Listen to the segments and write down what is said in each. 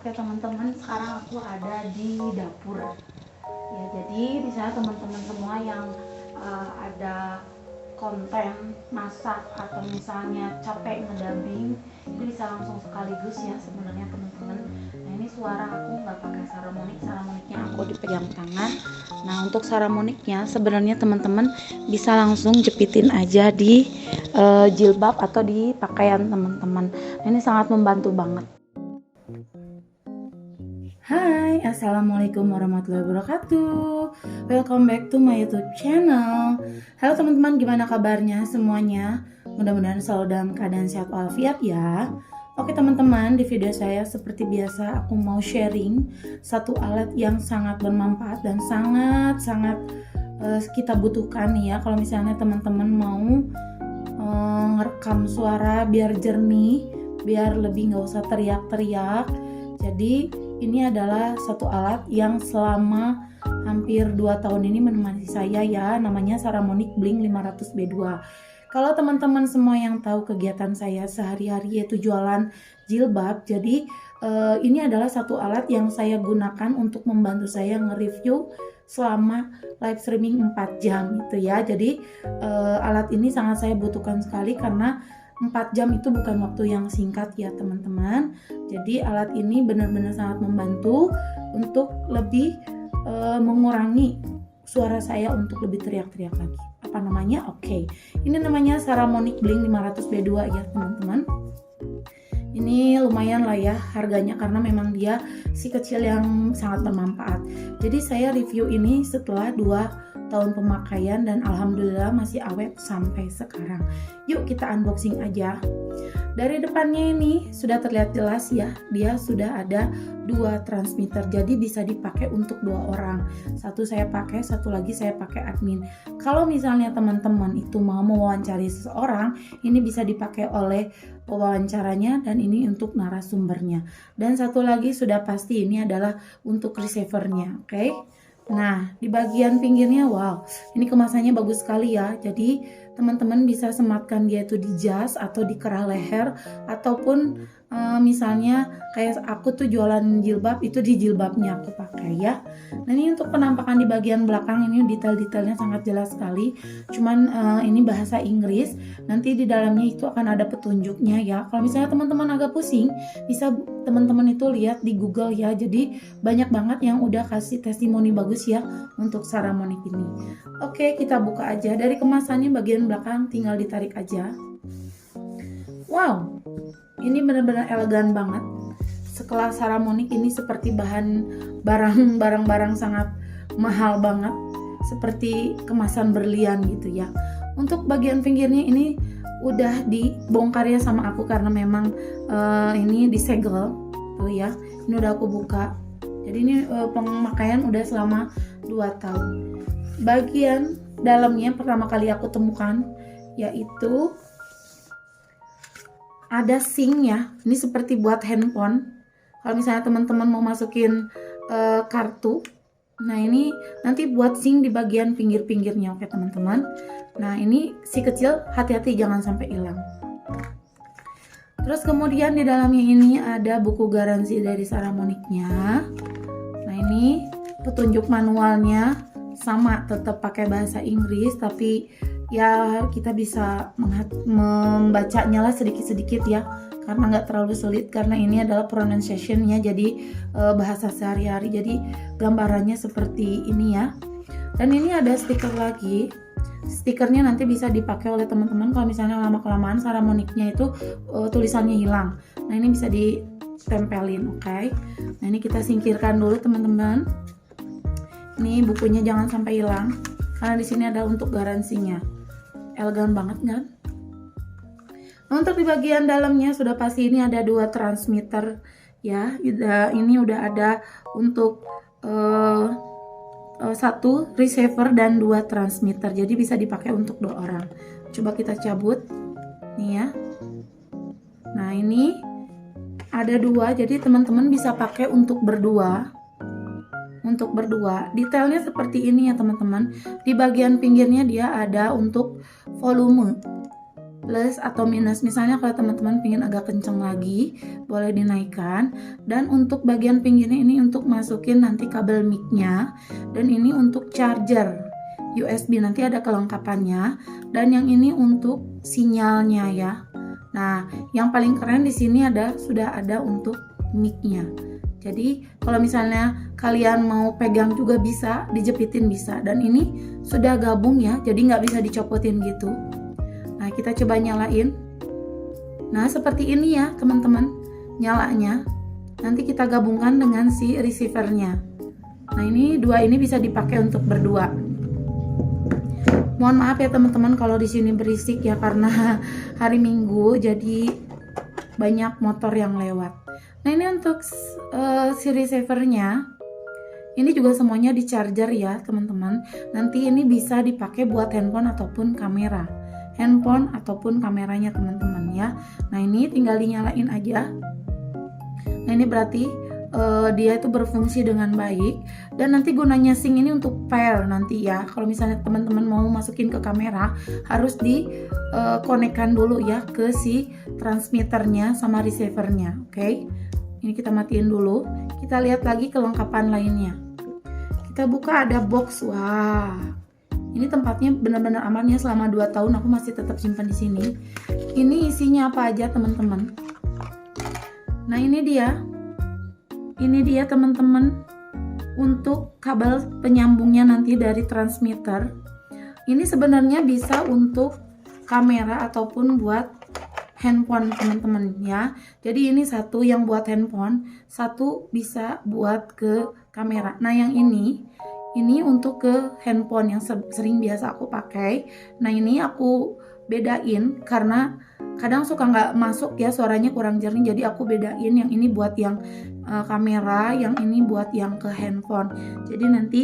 Oke teman-teman, sekarang aku ada di dapur. Ya, jadi di sana teman-teman semua yang ada konten masak atau misalnya capek ngedubbing itu bisa langsung sekaligus ya sebenarnya teman-teman. Nah ini suara aku nggak pakai saramoniknya aku dipegang tangan. Nah untuk saramoniknya sebenarnya teman-teman bisa langsung jepitin aja di jilbab atau di pakaian teman-teman. Nah, ini sangat membantu banget. Hai, assalamualaikum warahmatullahi wabarakatuh. Welcome back to my YouTube channel. Halo teman-teman, gimana kabarnya semuanya? Mudah-mudahan selalu dalam keadaan sehat walafiat ya. Oke teman-teman, di video saya seperti biasa aku mau sharing satu alat yang sangat bermanfaat dan sangat kita butuhkan ya. Kalau misalnya teman-teman mau ngerekam suara biar jernih, biar lebih nggak usah teriak-teriak. Jadi ini adalah satu alat yang selama hampir 2 tahun ini menemani saya ya, namanya Saramonic Blink 500B2. Kalau teman-teman semua yang tahu kegiatan saya sehari-hari yaitu jualan jilbab, jadi ini adalah satu alat yang saya gunakan untuk membantu saya nge-review selama live streaming 4 jam gitu ya. Jadi alat ini sangat saya butuhkan sekali karena 4 jam itu bukan waktu yang singkat ya teman-teman. Jadi alat ini benar-benar sangat membantu untuk lebih mengurangi suara saya untuk lebih teriak-teriak lagi. Apa namanya? Oke. Ini namanya Saramonic Blink 500B2 ya teman-teman. Ini lumayan lah ya harganya karena memang dia si kecil yang sangat bermanfaat. Jadi saya review ini setelah 2 tahun pemakaian dan alhamdulillah masih awet sampai sekarang. Yuk kita unboxing aja. Dari depannya ini sudah terlihat jelas ya, dia sudah ada 2 transmitter, jadi bisa dipakai untuk 2 orang. Satu saya pakai, satu lagi saya pakai admin. Kalau misalnya teman-teman itu mau mewawancari seseorang, ini bisa dipakai oleh pewawancaranya dan ini untuk narasumbernya. Dan satu lagi sudah pasti ini adalah untuk receivernya, oke? Nah, di bagian pinggirnya, wow, ini kemasannya bagus sekali ya. Jadi teman-teman bisa sematkan dia itu di jas atau di kerah leher ataupun misalnya kayak aku tuh jualan jilbab itu di jilbabnya aku pakai ya. Nah ini untuk penampakan di bagian belakang ini detail-detailnya sangat jelas sekali. Cuman ini bahasa Inggris. Nanti di dalamnya itu akan ada petunjuknya ya. Kalau misalnya teman-teman agak pusing, bisa teman-teman itu lihat di Google ya. Jadi banyak banget yang udah kasih testimoni bagus ya untuk Saramonic ini. Oke, kita buka aja. Dari kemasannya bagian belakang tinggal ditarik aja. Wow, ini benar-benar elegan banget. Sekelas Saramonic ini seperti barang-barang sangat mahal banget, seperti kemasan berlian gitu ya. Untuk bagian pinggirnya ini udah dibongkar ya sama aku karena memang ini disegel tuh ya. Ini udah aku buka. Jadi ini pemakaian udah selama 2 tahun. Bagian dalamnya pertama kali aku temukan yaitu ada sink ya. Ini seperti buat handphone. Kalau misalnya teman-teman mau masukin kartu, nah ini nanti buat sink di bagian pinggir-pinggirnya, oke teman-teman. Nah ini si kecil, hati-hati jangan sampai hilang. Terus kemudian di dalamnya ini ada buku garansi dari Saramonicnya. Nah ini petunjuk manualnya sama, tetap pakai bahasa Inggris tapi ya kita bisa membacanya lah sedikit-sedikit ya karena nggak terlalu sulit karena ini adalah pronunciation-nya, jadi bahasa sehari-hari, jadi gambarannya seperti ini ya. Dan ini ada stiker lagi. Stikernya nanti bisa dipakai oleh teman-teman kalau misalnya lama-kelamaan Saramonicnya itu tulisannya hilang. Nah ini bisa ditempelin, oke? Nah ini kita singkirkan dulu teman-teman. Ini bukunya jangan sampai hilang karena di sini ada untuk garansinya. Elegan banget kan? Untuk di bagian dalamnya sudah pasti ini ada 2 transmitter ya. Ini udah ada untuk 1 receiver dan 2 transmitter. Jadi bisa dipakai untuk 2 orang. Coba kita cabut. Nih ya. Nah, ini ada 2. Jadi teman-teman bisa pakai untuk berdua. Detailnya seperti ini ya teman-teman. Di bagian pinggirnya dia ada untuk volume. plus atau minus. Misalnya kalau teman-teman ingin agak kenceng lagi, boleh dinaikkan. Dan untuk bagian pinggirnya ini untuk masukin nanti kabel mic-nya, dan ini untuk charger USB, nanti ada kelengkapannya. Dan yang ini untuk sinyalnya ya. Nah, yang paling keren di sini sudah ada untuk mic-nya. Jadi kalau misalnya kalian mau pegang juga bisa, dijepitin bisa. Dan ini sudah gabung ya, jadi nggak bisa dicopotin gitu. Nah, kita coba nyalain. Nah, seperti ini ya teman-teman nyalanya. Nanti kita gabungkan dengan si receivernya. Nah, ini dua ini bisa dipakai untuk berdua. Mohon maaf ya teman-teman kalau di sini berisik ya, karena hari Minggu jadi banyak motor yang lewat. Nah, ini untuk si receivernya. Ini juga semuanya di charger ya teman-teman. Nanti ini bisa dipakai buat handphone ataupun kamera. Handphone ataupun kameranya teman-teman ya. Nah, ini tinggal dinyalain aja. Nah, ini berarti dia itu berfungsi dengan baik. Dan nanti gunanya SYNC ini untuk pair nanti ya. Kalau misalnya teman-teman mau masukin ke kamera, harus dikonekkan dulu ya ke si transmitternya sama receivernya. Oke. Ini kita matiin dulu. Kita lihat lagi kelengkapan lainnya. Kita buka, ada box. Wah. Ini tempatnya benar-benar aman ya, selama 2 tahun aku masih tetap simpan di sini. Ini isinya apa aja teman-teman? Nah, ini dia. Ini dia teman-teman untuk kabel penyambungnya nanti dari transmitter. Ini sebenarnya bisa untuk kamera ataupun buat handphone teman-teman ya. Jadi ini satu yang buat handphone, satu bisa buat ke kamera. Nah, yang ini untuk ke handphone yang sering biasa aku pakai. Nah, ini aku bedain karena kadang suka nggak masuk ya, suaranya kurang jernih, jadi aku bedain yang ini buat yang kamera, yang ini buat yang ke handphone. Jadi nanti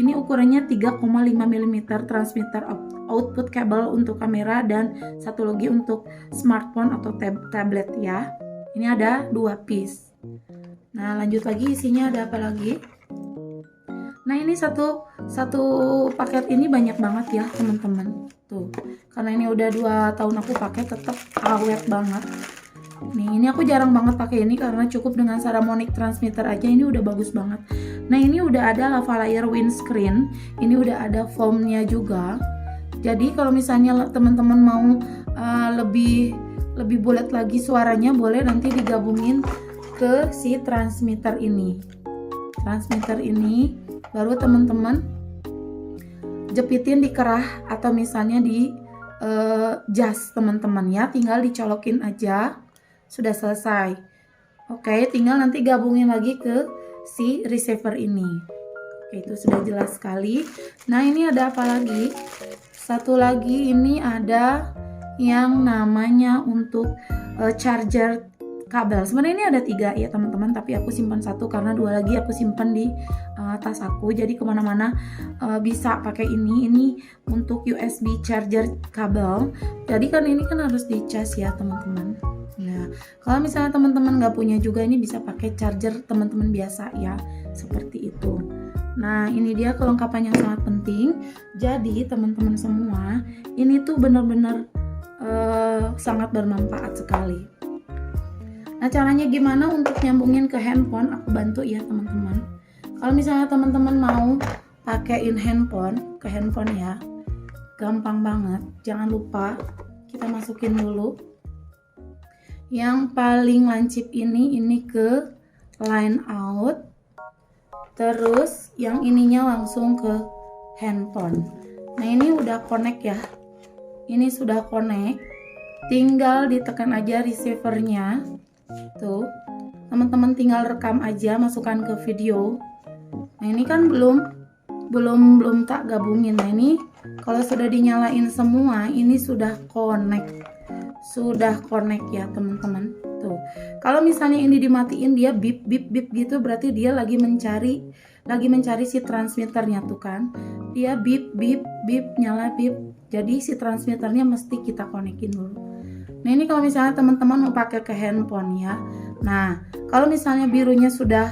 ini ukurannya 3,5 mm transmitter output kabel untuk kamera, dan satu lagi untuk smartphone atau tablet ya. Ini ada 2 piece. Nah, lanjut lagi, isinya ada apa lagi? Nah, ini satu paket ini banyak banget ya teman-teman. Tuh, karena ini udah 2 tahun aku pakai, tetap awet banget. Nih, ini aku jarang banget pakai ini karena cukup dengan Saramonic transmitter aja ini udah bagus banget. Nah, ini udah ada lavalier windscreen, ini udah ada foamnya juga. Jadi kalau misalnya teman-teman mau lebih bulat lagi suaranya, boleh nanti digabungin ke si transmitter ini. Transmitter ini baru teman-teman jepitin di kerah atau misalnya di jas teman-teman ya, tinggal dicolokin aja, sudah selesai. Oke, tinggal nanti gabungin lagi ke si receiver ini. Oke, itu sudah jelas sekali. Nah, ini ada apa lagi? Satu lagi ini ada yang namanya untuk charger kabel. Sebenarnya ini ada 3 ya teman-teman, tapi aku simpan 1 karena 2 lagi aku simpan di tas aku. Jadi kemana-mana bisa pakai ini. Ini untuk USB charger kabel. Jadi kan ini kan harus dicas ya teman-teman. Nah, kalau misalnya teman-teman nggak punya juga, ini bisa pakai charger teman-teman biasa ya, seperti itu. Nah, ini dia kelengkapan yang sangat penting. Jadi teman-teman semua, ini tuh benar-benar sangat bermanfaat sekali. Nah, caranya gimana untuk nyambungin ke handphone? Aku bantu ya teman-teman. Kalau misalnya teman-teman mau pakein handphone ke handphone ya, gampang banget. Jangan lupa kita masukin dulu yang paling lancip ini ke line out, terus yang ininya langsung ke handphone. Nah, ini udah connect ya, ini sudah connect, tinggal ditekan aja receivernya. Tuh, teman-teman tinggal rekam aja, masukkan ke video. Nah, ini kan belum tak gabungin. Nah, ini kalau sudah dinyalain semua, ini sudah connect ya teman-teman. Tuh, kalau misalnya ini dimatiin, dia bip bip bip gitu, berarti dia lagi mencari si transmitternya tuh kan. Dia bip bip bip, nyala bip. Jadi si transmitternya mesti kita konekin dulu. Nah, ini kalau misalnya teman-teman mau pakai ke handphone ya. Nah, kalau misalnya birunya sudah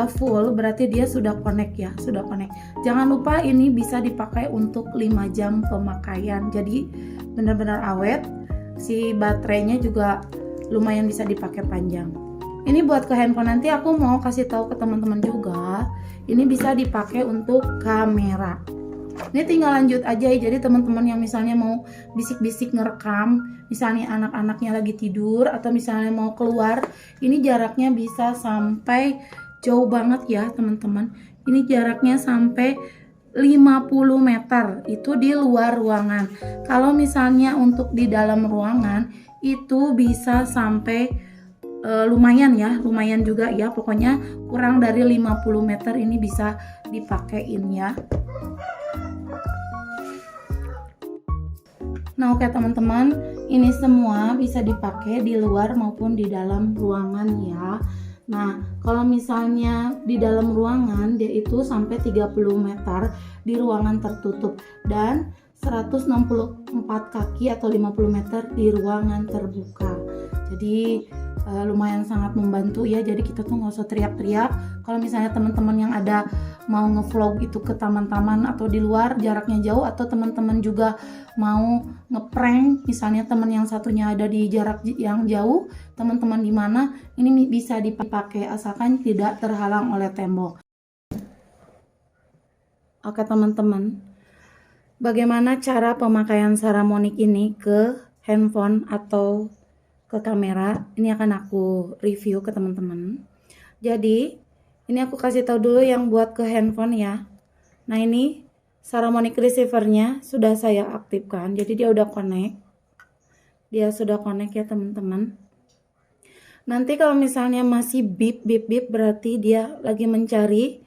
full, berarti dia sudah connect ya, sudah connect. Jangan lupa ini bisa dipakai untuk 5 jam pemakaian. Jadi benar-benar awet. si baterainya juga lumayan bisa dipakai panjang. Ini buat ke handphone, nanti aku mau kasih tahu ke teman-teman juga. Ini bisa dipakai untuk kamera. Ini tinggal lanjut aja ya. Jadi teman-teman yang misalnya mau bisik-bisik ngerekam, misalnya anak-anaknya lagi tidur atau misalnya mau keluar, ini jaraknya bisa sampai jauh banget ya teman-teman. Ini jaraknya sampai 50 meter, itu di luar ruangan. Kalau misalnya untuk di dalam ruangan itu bisa sampai lumayan ya, lumayan juga ya. Pokoknya kurang dari 50 meter ini bisa dipakein ya. Nah oke teman-teman, ini semua bisa dipakai di luar maupun di dalam ruangan ya. Nah kalau misalnya di dalam ruangan dia itu sampai 30 meter di ruangan tertutup dan 164 kaki atau 50 meter di ruangan terbuka. Jadi lumayan sangat membantu ya. Jadi kita tuh nggak usah teriak-teriak. Kalau misalnya teman-teman yang ada mau ngevlog itu ke taman-taman atau di luar jaraknya jauh, atau teman-teman juga mau ngeprank, misalnya teman yang satunya ada di jarak yang jauh, teman-teman di mana, ini bisa dipakai asalkan tidak terhalang oleh tembok. Oke teman-teman, bagaimana cara pemakaian Saramonic ini ke handphone atau ke kamera? Ini akan aku review ke teman-teman. Jadi ini aku kasih tahu dulu yang buat ke handphone ya. Nah ini Saramonic receivernya sudah saya aktifkan, jadi dia udah connect. Dia sudah connect ya teman-teman. Nanti kalau misalnya masih bip bip bip, berarti dia lagi mencari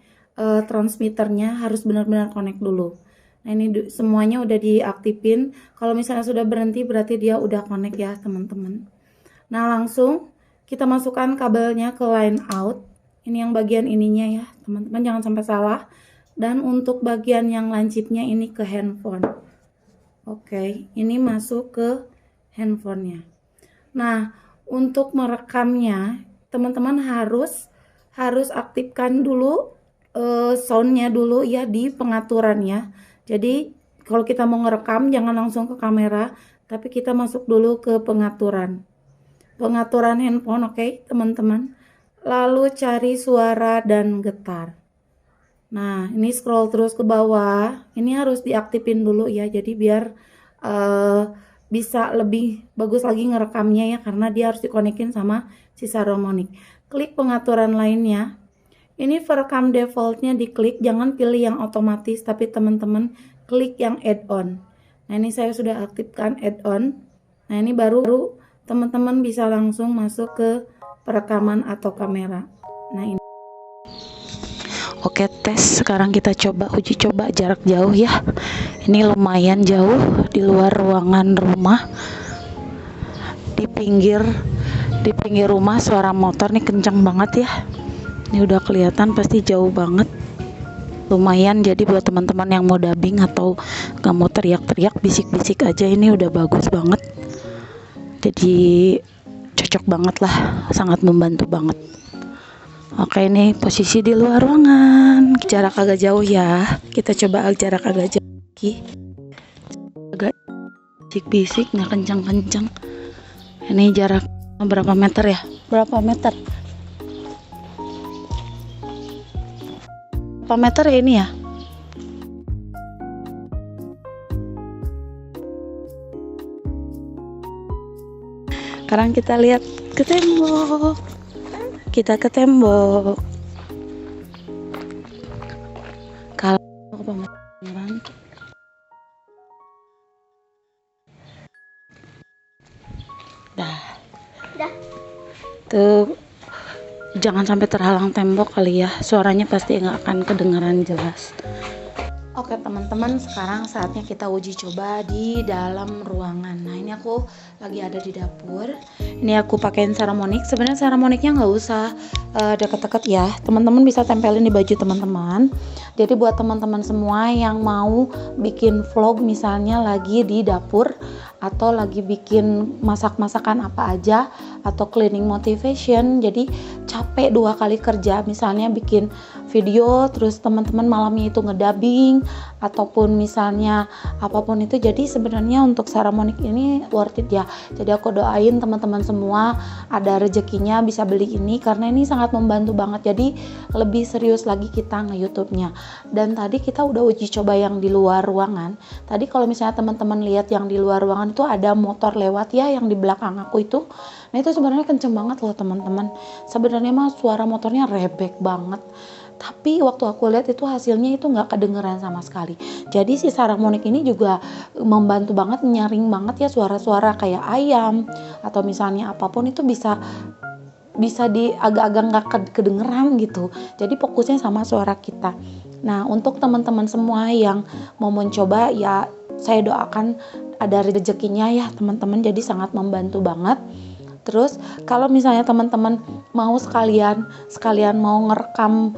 transmitternya, harus benar-benar connect dulu. Nah ini semuanya udah diaktifin. Kalau misalnya sudah berhenti berarti dia udah connect ya teman-teman. Nah langsung kita masukkan kabelnya ke line out. Ini yang bagian ininya ya teman-teman, jangan sampai salah. Dan untuk bagian yang lancipnya ini ke handphone. Oke, ini masuk ke handphonenya. Nah untuk merekamnya teman-teman harus aktifkan dulu soundnya dulu ya di pengaturannya. Jadi kalau kita mau ngerekam jangan langsung ke kamera, tapi kita masuk dulu ke pengaturan handphone. Oke teman-teman, lalu cari suara dan getar. Nah ini scroll terus ke bawah, ini harus diaktifin dulu ya, jadi biar bisa lebih bagus lagi ngerekamnya ya, karena dia harus dikonekin sama si Saramonic. Klik pengaturan lainnya. Ini perekam defaultnya diklik, jangan pilih yang otomatis, tapi teman-teman klik yang add-on. Nah ini saya sudah aktifkan add-on. Nah ini baru teman-teman bisa langsung masuk ke perekaman atau kamera. Nah ini. Oke, tes. Sekarang kita uji coba jarak jauh ya. Ini lumayan jauh di luar ruangan rumah. Di pinggir rumah suara motor nih kencang banget ya. Ini udah kelihatan pasti jauh banget. Lumayan, jadi buat teman-teman yang mau dubbing atau gak mau teriak-teriak, bisik-bisik aja ini udah bagus banget. Jadi cocok banget lah, sangat membantu banget. Oke, ini posisi di luar ruangan, jarak agak jauh ya. Kita coba jarak agak jauh lagi. Agak bisik-bisik, nggak kencang-kencang. Ini jarak berapa meter ya? Berapa meter? Berapa meter ya ini ya? Sekarang kita lihat ke tembok. Kita ke tembok. Kalau pemameran dah. Tuh jangan sampai terhalang tembok kali ya. Suaranya pasti nggak akan kedengaran jelas. Oke teman-teman, sekarang saatnya kita uji coba di dalam ruangan. Nah ini aku lagi ada di dapur. Ini aku pakein Saramonic. Sebenarnya Saramonicnya nggak usah deket-deket ya. Teman-teman bisa tempelin di baju teman-teman. Jadi buat teman-teman semua yang mau bikin vlog misalnya lagi di dapur atau lagi bikin masak-masakan apa aja atau cleaning motivation, jadi capek 2 kali kerja, misalnya bikin video terus teman-teman malamnya itu ngedubbing ataupun misalnya apapun itu. Jadi sebenarnya untuk Saramonic ini worth it ya. Jadi aku doain teman-teman semua ada rezekinya bisa beli ini, karena ini sangat membantu banget. Jadi lebih serius lagi kita nge-YouTube-nya. Dan tadi kita udah uji coba yang di luar ruangan. Tadi kalau misalnya teman-teman lihat yang di luar ruangan itu ada motor lewat ya, yang di belakang aku itu. Nah itu sebenarnya kenceng banget loh teman-teman. Sebenarnya mah suara motornya rebek banget. Tapi waktu aku lihat itu hasilnya itu nggak kedengeran sama sekali. Jadi si Saramonic ini juga membantu banget, nyaring banget ya suara-suara kayak ayam atau misalnya apapun itu bisa di agak-agak nggak kedengeran gitu. Jadi fokusnya sama suara kita. Nah untuk teman-teman semua yang mau mencoba ya, saya doakan ada rezekinya ya teman-teman. Jadi sangat membantu banget. Terus kalau misalnya teman-teman mau sekalian mau ngerekam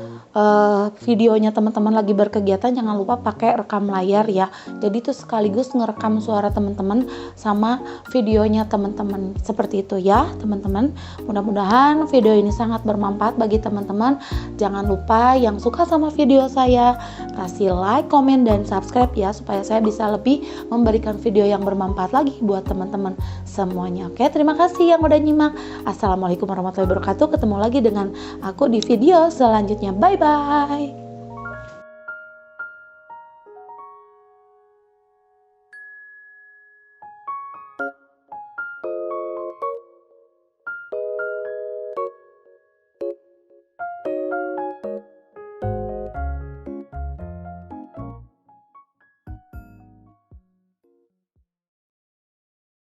videonya teman-teman lagi berkegiatan, jangan lupa pakai rekam layar ya. Jadi itu sekaligus ngerekam suara teman-teman sama videonya teman-teman, seperti itu ya teman-teman. Mudah-mudahan video ini sangat bermanfaat bagi teman-teman. Jangan lupa yang suka sama video saya kasih like, komen, dan subscribe ya, supaya saya bisa lebih memberikan video yang bermanfaat lagi buat teman-teman semuanya. Oke, terima kasih yang udah nyimak. Assalamualaikum warahmatullahi wabarakatuh. Ketemu lagi dengan aku di video selanjutnya. Bye bye.